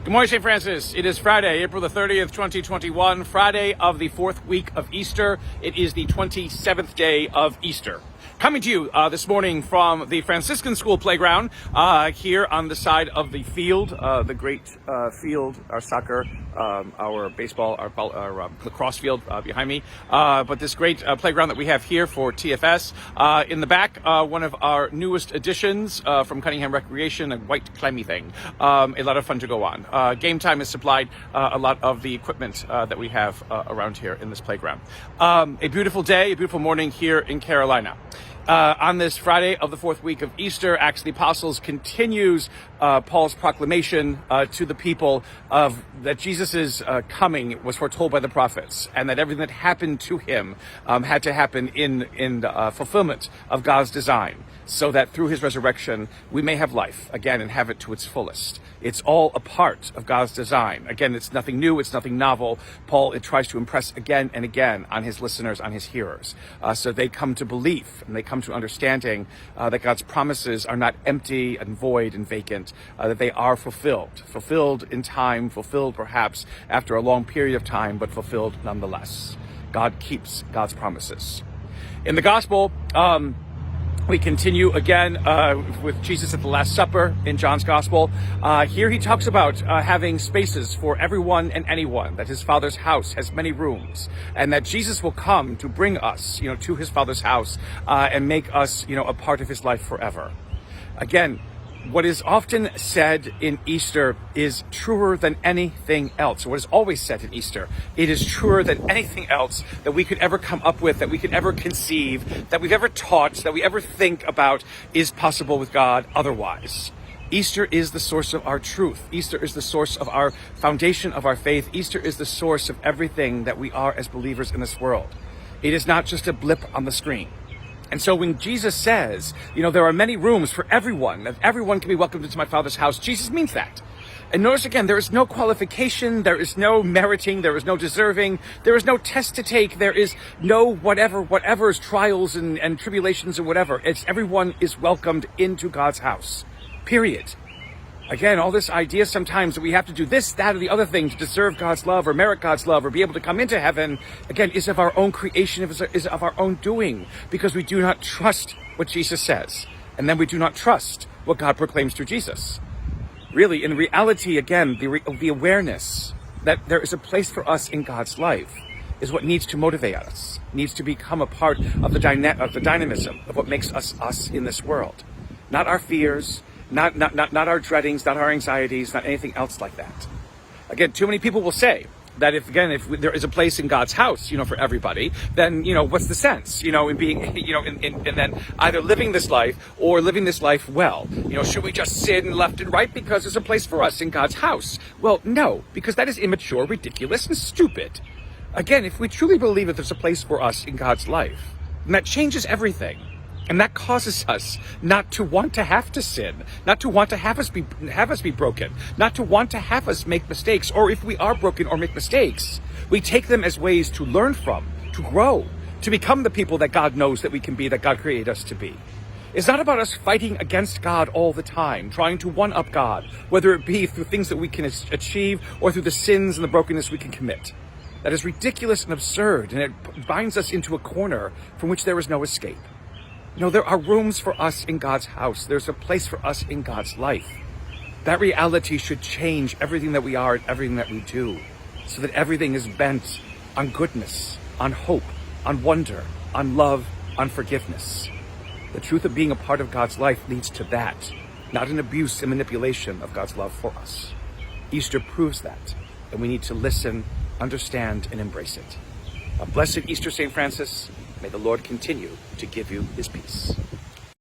Good morning, St. Francis. It is Friday, April the 30th, 2021, Friday of the fourth week of Easter. It is the 27th day of Easter. Coming to you this morning from the Franciscan School playground here on the side of the field, the great field, our soccer, our baseball, our lacrosse field behind me. But this great playground that we have here for TFS. In the back, one of our newest additions from Cunningham Recreation, a white climby thing. A lot of fun to go on. Game Time has supplied a lot of the equipment that we have around here in this playground. A beautiful day, a beautiful morning here in Carolina. On this Friday of the fourth week of Easter, Acts of the Apostles continues Paul's proclamation to the people of that Jesus' coming was foretold by the prophets, and that everything that happened to him had to happen in fulfillment of God's design, so that through his resurrection we may have life again and have it to its fullest. It's all a part of God's design. Again, it's nothing new, it's nothing novel. Paul tries to impress again and again on his listeners, on his hearers, so they come to belief and they come to understanding that God's promises are not empty and void and vacant, that they are fulfilled in time, fulfilled perhaps after a long period of time, but fulfilled nonetheless. God keeps God's promises. In the gospel, we continue again with Jesus at the Last Supper in John's Gospel. Here he talks about having spaces for everyone and anyone, that his Father's house has many rooms, and that Jesus will come to bring us, to his Father's house and make us, a part of his life forever. Again, what is often said in Easter is truer than anything else. What is always said in Easter, it is truer than anything else that we could ever come up with, that we could ever conceive, that we've ever taught, that we ever think about is possible with God otherwise. Easter is the source of our truth. Easter is the source of our foundation of our faith. Easter is the source of everything that we are as believers in this world. It is not just a blip on the screen. And so when Jesus says, there are many rooms for everyone, that everyone can be welcomed into my Father's house, Jesus means that. And notice again, there is no qualification, there is no meriting, there is no deserving, there is no test to take, there is no whatever's trials and tribulations and whatever. It's everyone is welcomed into God's house, period. Again, all this idea sometimes that we have to do this, that, or the other thing to deserve God's love or merit God's love or be able to come into heaven, again, is of our own creation, is of our own doing, because we do not trust what Jesus says. And then we do not trust what God proclaims through Jesus. Really, in reality, again, the awareness that there is a place for us in God's life is what needs to motivate us, needs to become a part of the dynamism of what makes us us in this world. Not our fears, not our dreadings, not our anxieties, not anything else like that. Again, too many people will say that if there is a place in God's house, for everybody, then, what's the sense, in being, and then either living this life or living this life well? Should we just sin left and right because there's a place for us in God's house? Well, no, because that is immature, ridiculous, and stupid. Again, if we truly believe that there's a place for us in God's life, then that changes everything. And that causes us not to want to have to sin, not to want to have us be broken, not to want to have us make mistakes, or if we are broken or make mistakes, we take them as ways to learn from, to grow, to become the people that God knows that we can be, that God created us to be. It's not about us fighting against God all the time, trying to one-up God, whether it be through things that we can achieve or through the sins and the brokenness we can commit. That is ridiculous and absurd, and it binds us into a corner from which there is no escape. There are rooms for us in God's house. There's a place for us in God's life. That reality should change everything that we are and everything that we do, so that everything is bent on goodness, on hope, on wonder, on love, on forgiveness. The truth of being a part of God's life leads to that, not an abuse and manipulation of God's love for us. Easter proves that, and we need to listen, understand, and embrace it. A blessed Easter, St. Francis. May the Lord continue to give you his peace.